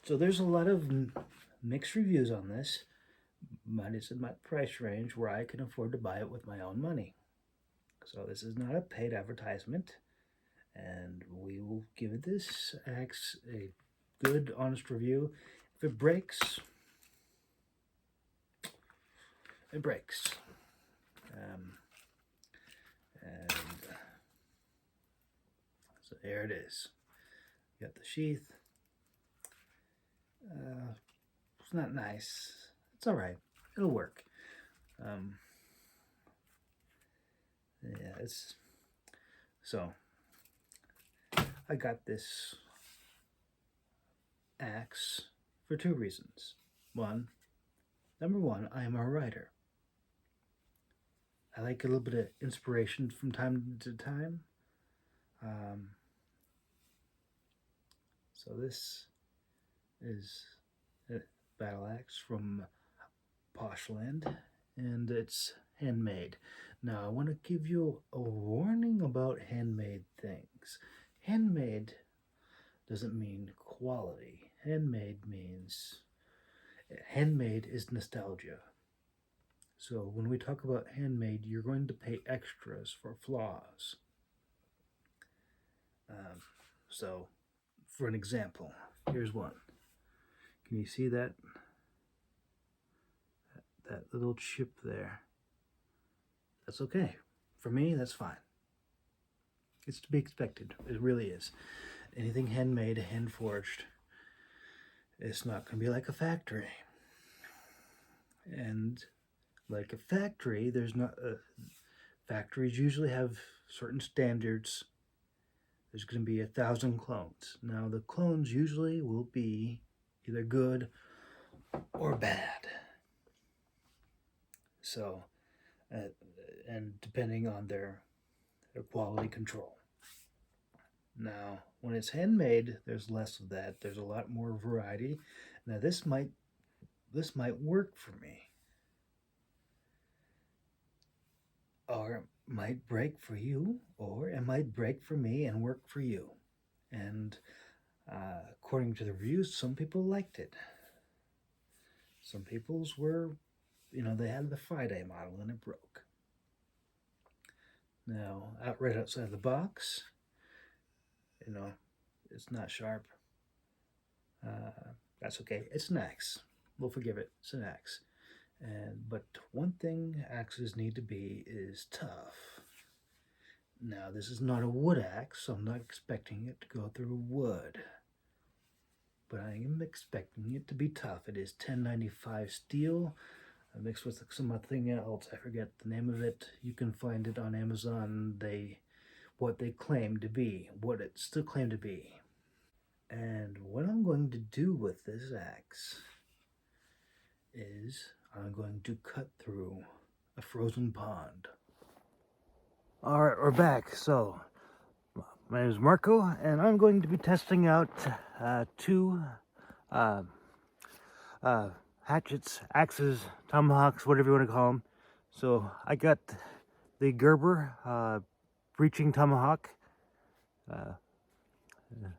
So there's a lot of mixed reviews on this, but it's in my price range where I can afford to buy it with my own money. So this is not a paid advertisement, and we will give this axe a good, honest review. If it breaks, it breaks. And so there it is. You got the sheath. It's not nice. It's all right. It'll work. Yeah, it's so. I got this axe for two reasons. Number one, I am a writer. I like a little bit of inspiration from time to time. So this is a battle axe from Poshland, and it's handmade. Now I want to give you a warning about handmade things. Handmade doesn't mean quality. Handmade is nostalgia. So when we talk about handmade, you're going to pay extras for flaws. So, for an example, here's one. Can you see that little chip there? That's okay. For me, that's fine. It's to be expected. It really is. Anything handmade, hand forged, it's not going to be like a factory. And like a factory, factories usually have certain standards. There's going to be 1,000 clones. Now the clones usually will be either good or bad. So, and depending on their quality control. Now, when it's handmade, there's less of that. There's a lot more variety. Now this might work for me, or it might break for you, or it might break for me and work for you. And according to the reviews, some people liked it. Some people's were, they had the Friday model and it broke. Now, right outside the box, it's not sharp. That's okay. It's an axe. We'll forgive it. It's an axe. But one thing axes need to be is tough. Now, this is not a wood axe, so I'm not expecting it to go through wood. But I am expecting it to be tough. It is 1095 steel, mixed with something else. I forget the name of it. You can find it on Amazon. What they claim to be, what it still claimed to be. And what I'm going to do with this axe is I'm going to cut through a frozen pond. All right, we're back. So, my name is Marco, and I'm going to be testing out two hatchets, axes, tomahawks, whatever you want to call them. So, I got the Gerber breaching tomahawk.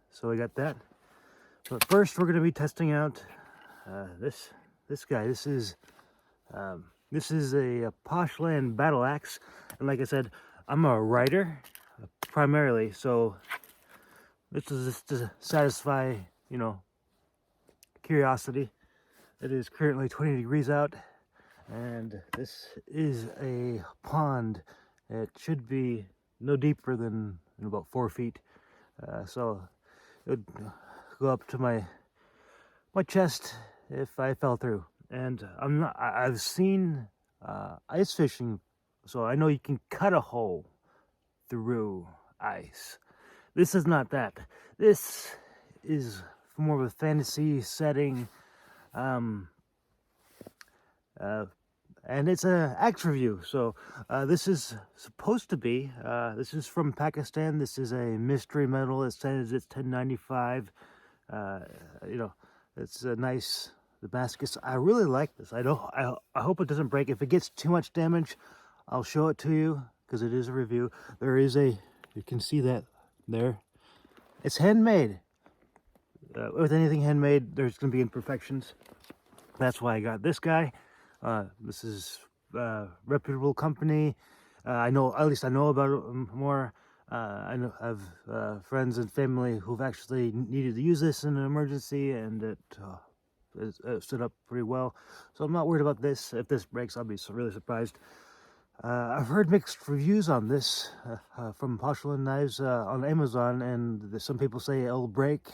So I got that. But first, we're going to be testing out this guy. This is a Poshland battle axe, and like I said, I'm a writer primarily, so this is just to satisfy curiosity. It is currently 20 degrees out, and this is a pond. It should be no deeper than about 4 feet. So it would go up to my chest if I fell through. And I've seen ice fishing, so I know you can cut a hole through ice. This is not that. This is more of a fantasy setting. And it's an axe review. So this is supposed to be, this is from Pakistan. This is a mystery metal. It says it's 1095. It's a nice Damascus. I really like this. I hope it doesn't break. If it gets too much damage, I'll show it to you because it is a review. You can see that there. It's handmade. with anything handmade, there's going to be imperfections. That's why I got this guy. This is a reputable company. I know, at least I know about it more. I have friends and family who've actually needed to use this in an emergency, and it stood up pretty well. So I'm not worried about this. If this breaks, I'll be really surprised. I've heard mixed reviews on this from Poshland knives on Amazon, and some people say it'll break,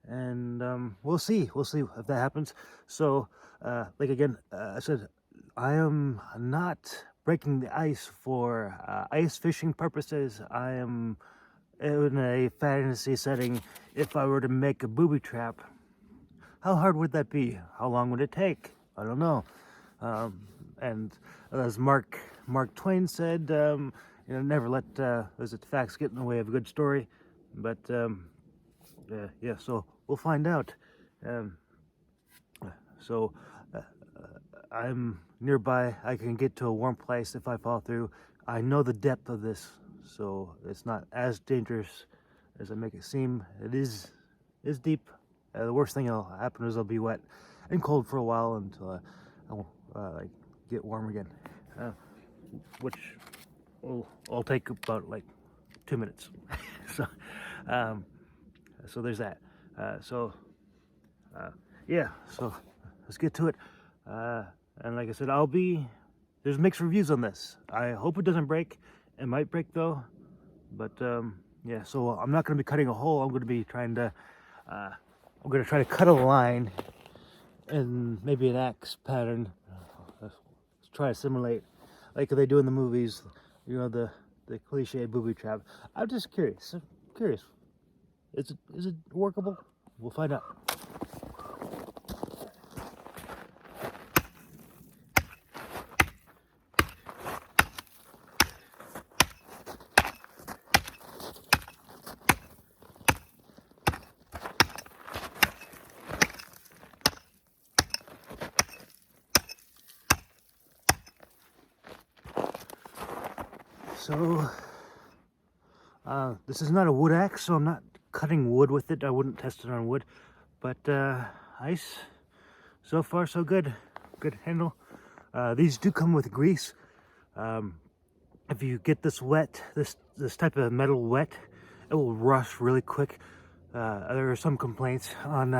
and we'll see if that happens. So like again, I said, I am not breaking the ice for ice fishing purposes. I am in a fantasy setting. If I were to make a booby trap, how hard would that be? How long would it take? I don't know. And as Mark Twain said, you know, never let facts get in the way of a good story. But yeah, so we'll find out. So I'm nearby. I can get to a warm place if I fall through. I know the depth of this, so it's not as dangerous as I make it seem. It is deep. The worst thing that'll happen is I'll be wet and cold for a while until I get warm again, which will take about like 2 minutes. So there's that. Yeah, so let's get to it. And like I said, there's mixed reviews on this. I hope it doesn't break. It might break though, but yeah, so I'm not going to be cutting a hole. I'm going to be trying to try to cut a line in maybe an axe pattern. Let's try to simulate like they do in the movies, you know, the cliche booby trap. I'm just curious. Is it workable? We'll find out. So, this is not a wood axe, so I'm not cutting wood with it. I wouldn't test it on wood, but ice, so far so good. Good handle. These do come with grease. If you get this wet, this type of metal wet, it will rust really quick. There are some complaints on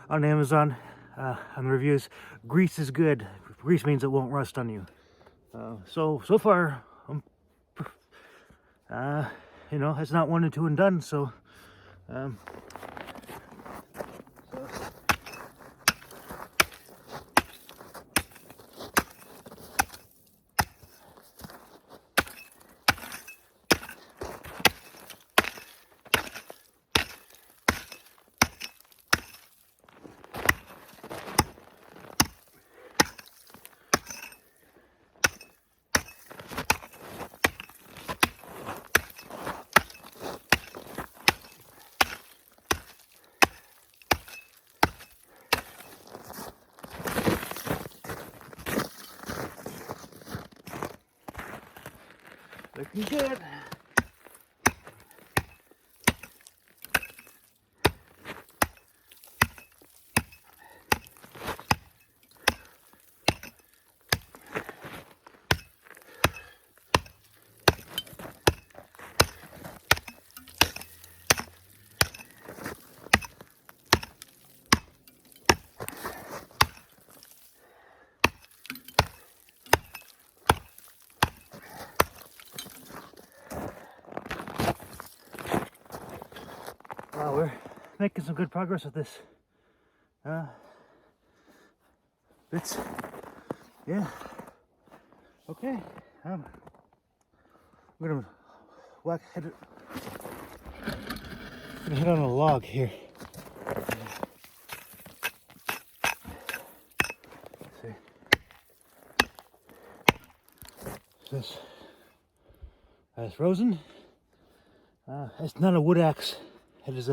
Amazon on the reviews. Grease is good. Grease means it won't rust on you. So far, you know, it's not 1 and 2 and done. So, looking good. Wow, we're making some good progress with this. Yeah. Okay. I'm gonna hit on a log here. Let's see. It's frozen. It's not a wood axe. It's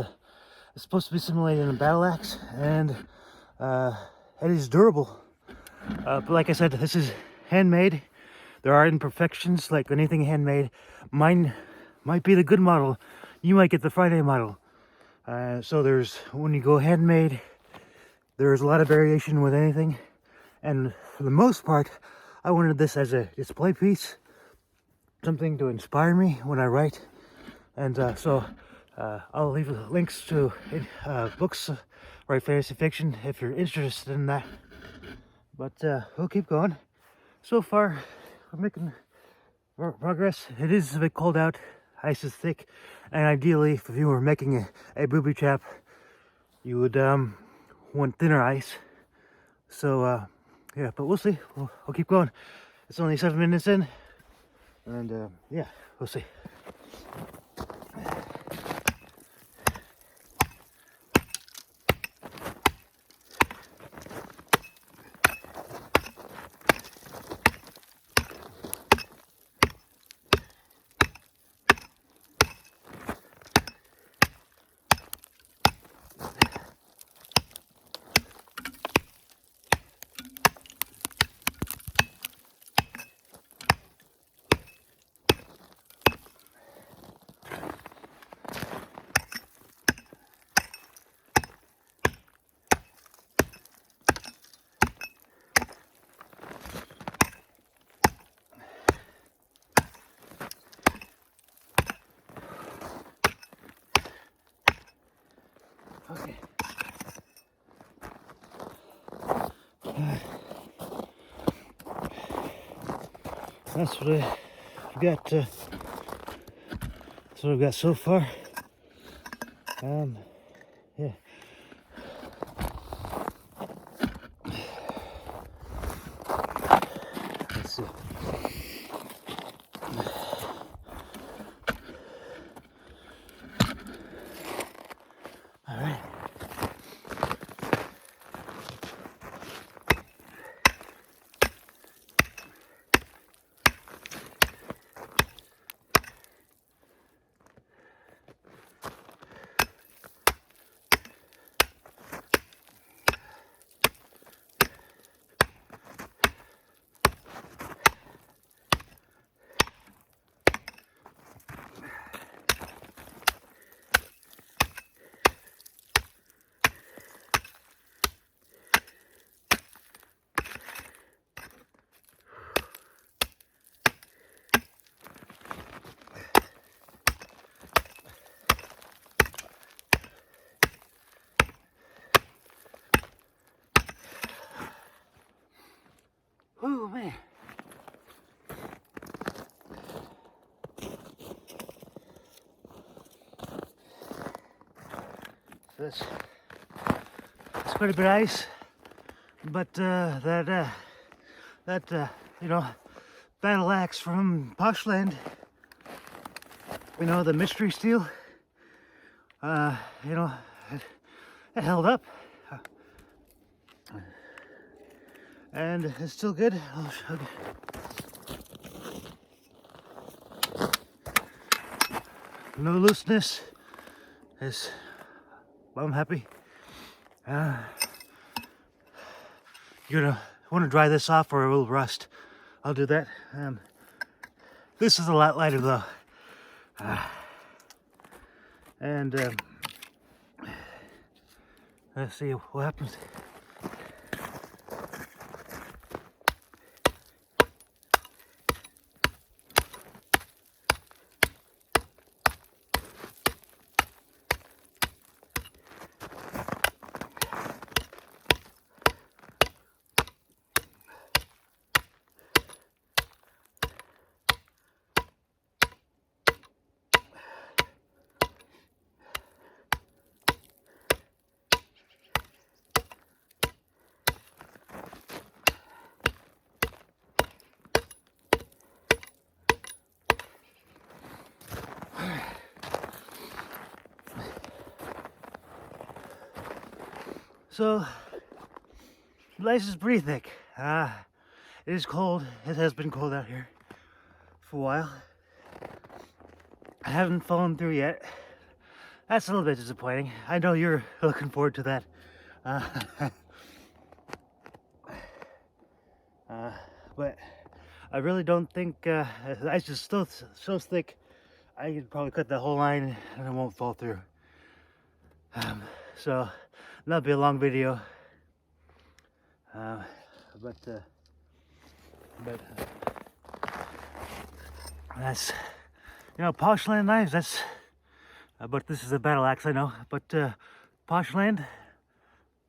supposed to be simulating a battle axe, and it is durable. But like I said, this is handmade. There are imperfections, like anything handmade. Mine might be the good model. You might get the Friday model. So there's, when you go handmade, there's a lot of variation with anything. And for the most part, I wanted this as a display piece, something to inspire me when I write. And so I'll leave links to books, write fantasy fiction, if you're interested in that. But we'll keep going. So far, we're making progress. It is a bit cold out, ice is thick, and ideally, if you were making a booby trap, you would want thinner ice. So yeah, but we'll see. We'll keep going. It's only 7 minutes in, and yeah, we'll see. Okay. That's what I've got. That's what I've got so far. Yeah. Let's see. All right. Oh man. So that's quite a bit of ice, but that you know, battle axe from Poshland, you know, the mystery steel, you know, it held up, and it's still good. I'll show you. No looseness. I'm happy. You're gonna want to dry this off or it will rust. I'll do that. This is a lot lighter though. And let's see what happens. So, the ice is pretty thick. It is cold. It has been cold out here for a while. I haven't fallen through yet. That's a little bit disappointing. I know you're looking forward to that. But I really don't think the ice is still so thick. I could probably cut the whole line and it won't fall through. So that'll be a long video. But that's, you know, Poshland knives. That's, but this is a battle axe, I know. But Poshland,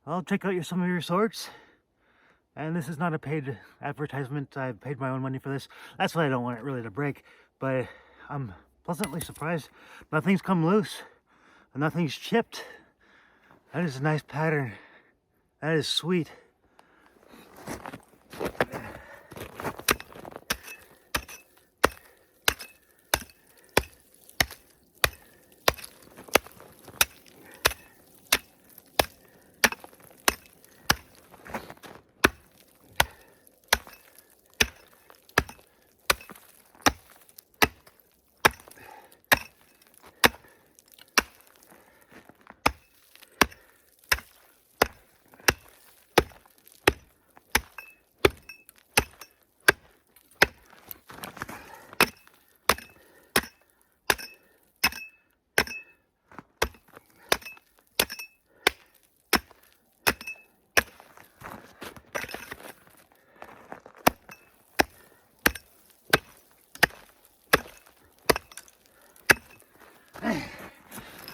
I'll check out some of your swords. And this is not a paid advertisement. I paid my own money for this. That's why I don't want it really to break. But I'm pleasantly surprised. Nothing's come loose. Nothing's chipped. That is a nice pattern. That is sweet.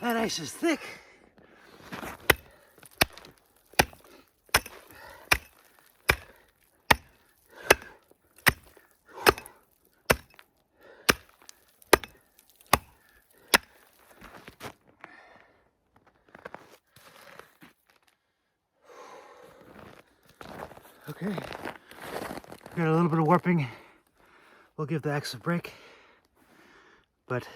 That ice is thick. Okay, got a little bit of warping. We'll give the axe a break, but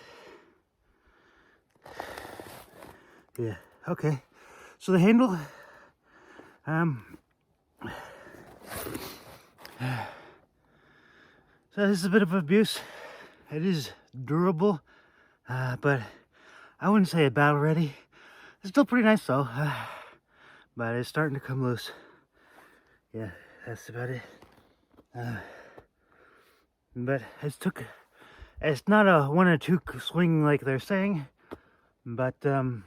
yeah, okay. So the handle, so this is a bit of abuse. It is durable, but I wouldn't say it's battle ready. It's still pretty nice though, but it's starting to come loose. Yeah, that's about it. But it's not a 1 or 2 swing like they're saying, but you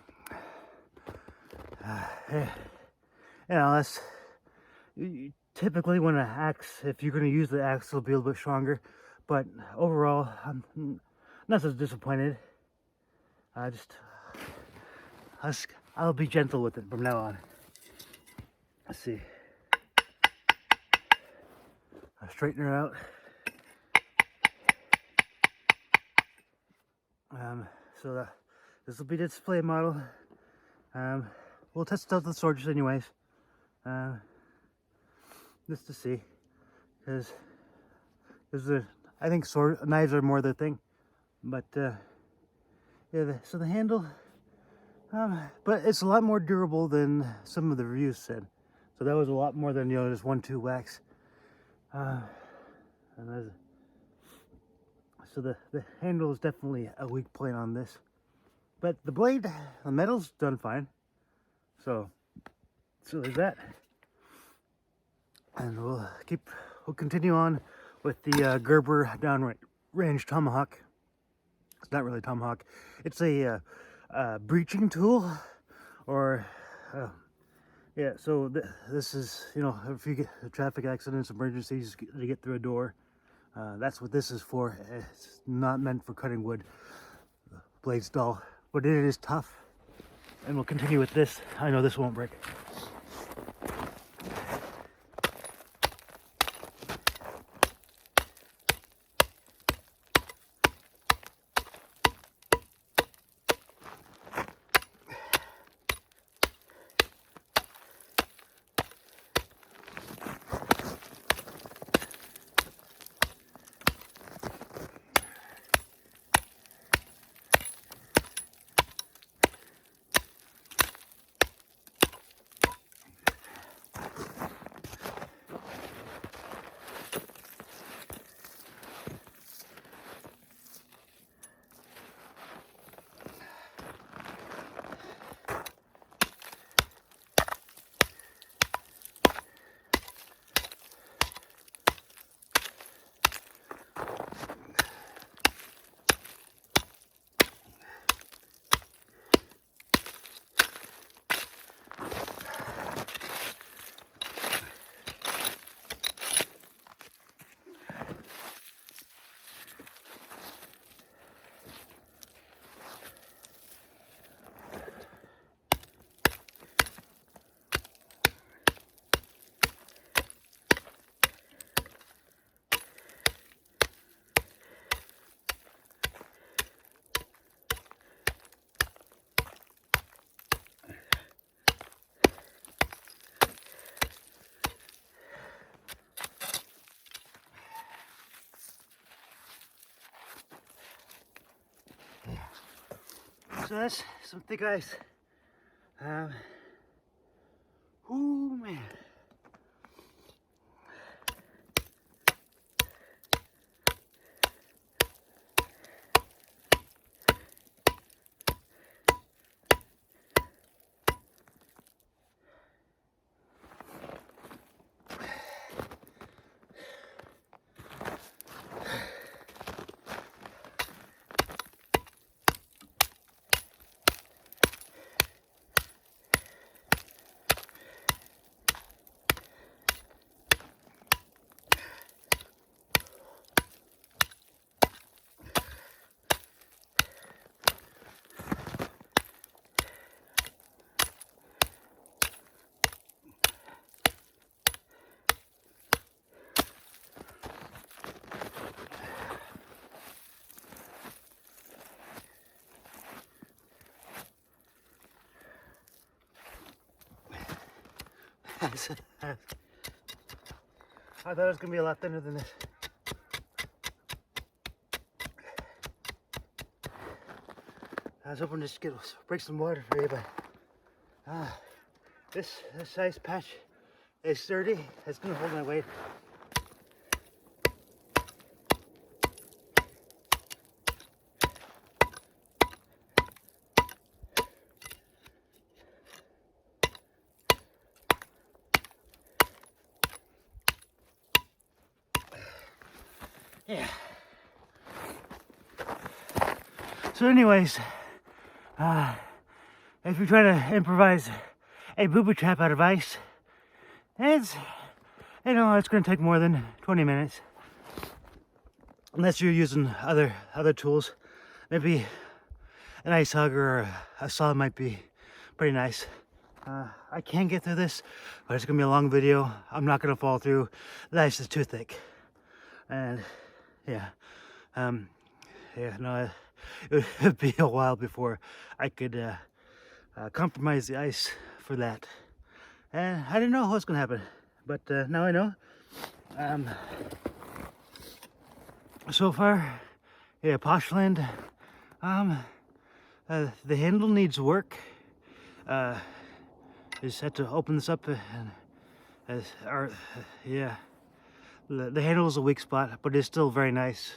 know, that's typically when an axe, if you're going to use the axe, it'll be a little bit stronger. But overall, I'm not so disappointed. I'll be gentle with it from now on. Let's see. I'll straighten her out. So this will be the display model. We'll test out the swords anyways, just to see, because I think knives are more the thing. But yeah, so the handle, but it's a lot more durable than some of the reviews said. So that was a lot more than, you know, just 1-2 whacks. So the handle is definitely a weak point on this, but the blade, the metal's done fine. So there's that, and we'll continue on with the Gerber Downrange Tomahawk. It's not really a tomahawk. It's a breaching tool, or yeah. So this is, you know, if you get traffic accidents, emergencies, to get through a door. That's what this is for. It's not meant for cutting wood. The blade's dull, but it is tough. And we'll continue with this. I know this won't break. So that's some thick ice. Ooh, man. I thought it was going to be a lot thinner than this. I was hoping to break some water for you, but this ice patch is sturdy. It's going to hold my weight. Yeah. So anyways, if you're trying to improvise a booby trap out of ice, it's going to take more than 20 minutes. Unless you're using other tools. Maybe an ice hugger or a saw might be pretty nice. I can get through this, but it's going to be a long video. I'm not going to fall through. The ice is too thick. And yeah, no, it would be a while before I could compromise the ice for that. And I didn't know what's gonna happen, but now I know. So far, yeah, Poshland. The handle needs work. Just had to open this up and, yeah. The handle is a weak spot, but it's still very nice.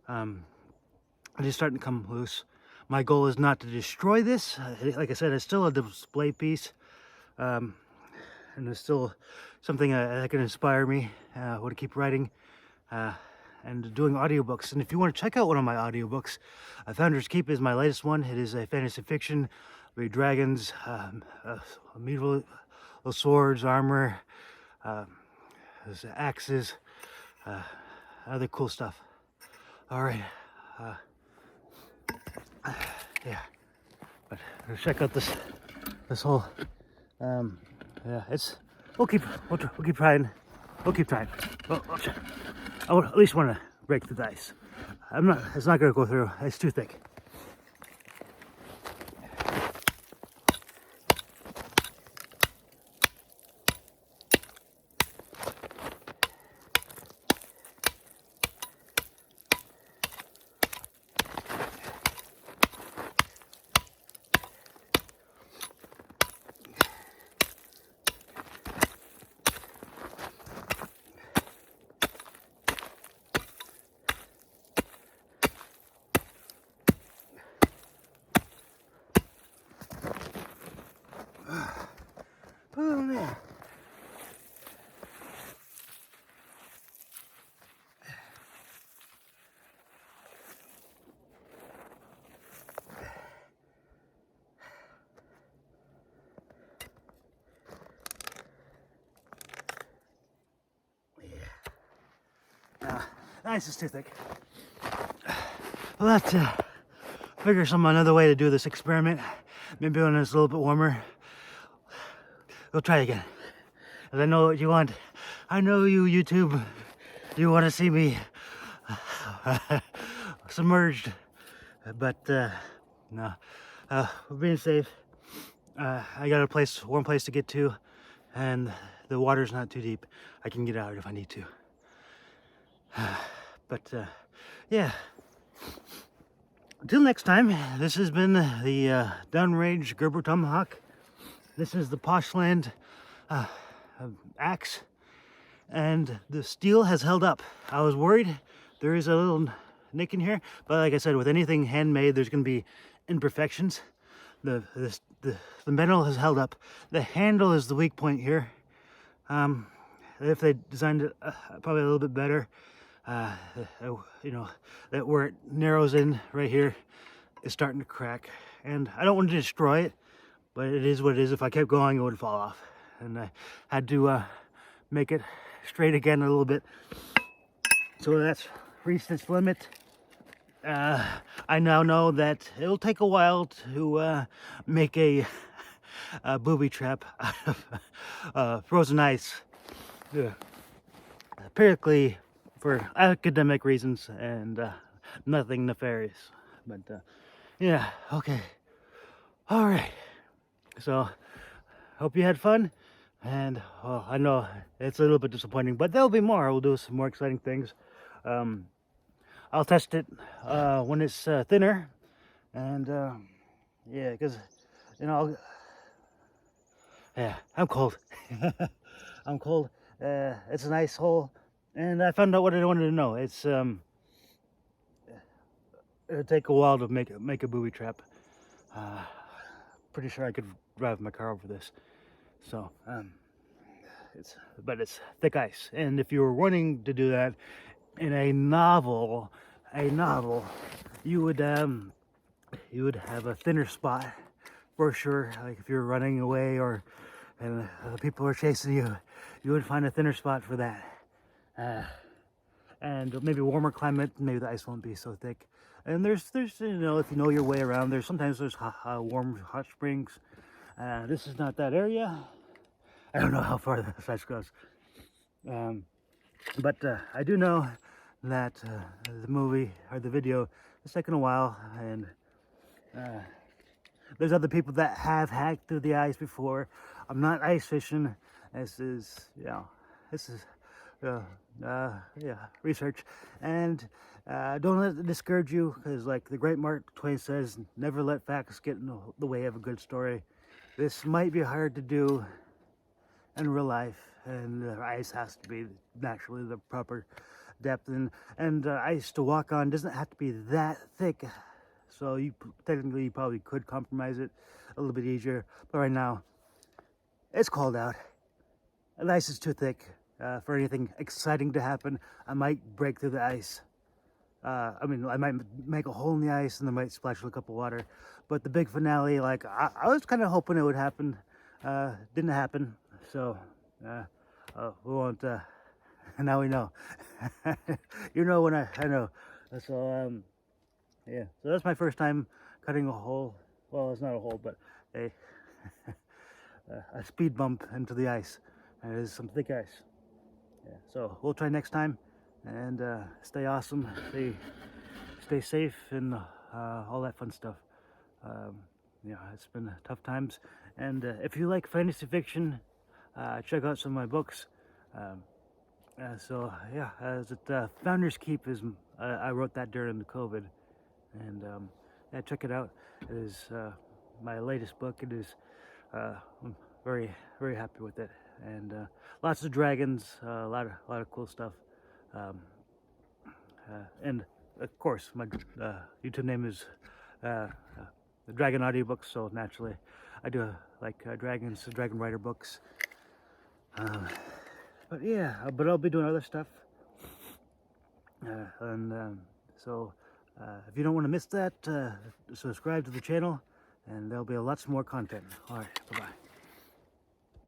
It is starting to come loose. My goal is not to destroy this. Like I said, it's still a display piece. And it's still something that can inspire me to keep writing and doing audiobooks. And if you want to check out one of my audiobooks, Founder's Keep is my latest one. It is a fantasy fiction with dragons, medieval swords, armor, there's axes, other cool stuff. All right, yeah. But check out this whole. Yeah, we'll keep trying. We'll keep trying. I would at least want to break the ice. It's not going to go through. It's too thick. Oh man. Ice is too thick. We'll have to figure some another way to do this experiment. Maybe when it's a little bit warmer. We'll try again. As I know what you want. I know you, YouTube. You want to see me submerged. But no. We're being safe. I got a warm place to get to, and the water's not too deep. I can get out if I need to. But yeah. until next time, this has been the Downrange Gerber Tomahawk. This is the Poshland axe, and the steel has held up. I was worried there is a little nick in here, but like I said, with anything handmade, there's going to be imperfections. The metal has held up. The handle is the weak point here. If they designed it probably a little bit better, you know, that where it narrows in right here is starting to crack, and I don't want to destroy it, but it is what it is. If I kept going, it would fall off, and I had to make it straight again a little bit. So that's reached its limit. I now know that it'll take a while to make a booby trap out of frozen ice. Apparently for academic reasons and nothing nefarious. But yeah, okay. All right. So hope you had fun. And well, I know it's a little bit disappointing, but there'll be more. We'll do some more exciting things. I'll test it when it's thinner, and yeah, because you know, yeah, I'm cold. I'm cold. It's a nice hole, and I found out what I wanted to know. It's it'll take a while to make a booby trap. Pretty sure I could drive my car over this. So it's thick ice, and if you were wanting to do that in a novel, you would have a thinner spot for sure. Like if you're running away or and people are chasing you, you would find a thinner spot for that. And maybe a warmer climate, maybe the ice won't be so thick. And there's you know, if you know your way around, there's warm hot springs. This is not that area. I don't know how far the ice goes. But I do know that the movie or the video is taking a while, and there's other people that have hacked through the ice before. I'm not ice fishing. This is, you know, yeah, research. And don't let it discourage you, because like the great Mark Twain says, never let facts get in the way of a good story. This might be hard to do in real life, and the ice has to be naturally the proper depth, and ice to walk on doesn't have to be that thick, so you technically probably could compromise it a little bit easier. But right now it's cold out, the ice is too thick for anything exciting to happen. I might break through the ice. I mean, I might make a hole in the ice and I might splash a couple water, but the big finale, like I was kind of hoping it would happen. Didn't happen, so we won't. Now we know. You know when I know. So yeah. So that's my first time cutting a hole. Well, it's not a hole, but a speed bump into the ice. And it is some thick ice. Yeah. So we'll try next time, and stay awesome, stay safe, and all that fun stuff. Yeah, it's been tough times. And if you like fantasy fiction, check out some of my books. So yeah, Founder's Keep is I wrote that during the COVID, and yeah, check it out. It is my latest book. It is I'm very happy with it, and lots of dragons, a lot of cool stuff, and of course my YouTube name is the Dragon Audiobooks, so naturally I do like dragons, dragon writer books. But yeah, but I'll be doing other stuff, and so if you don't want to miss that, subscribe to the channel, and there'll be lots more content. All right, bye-bye.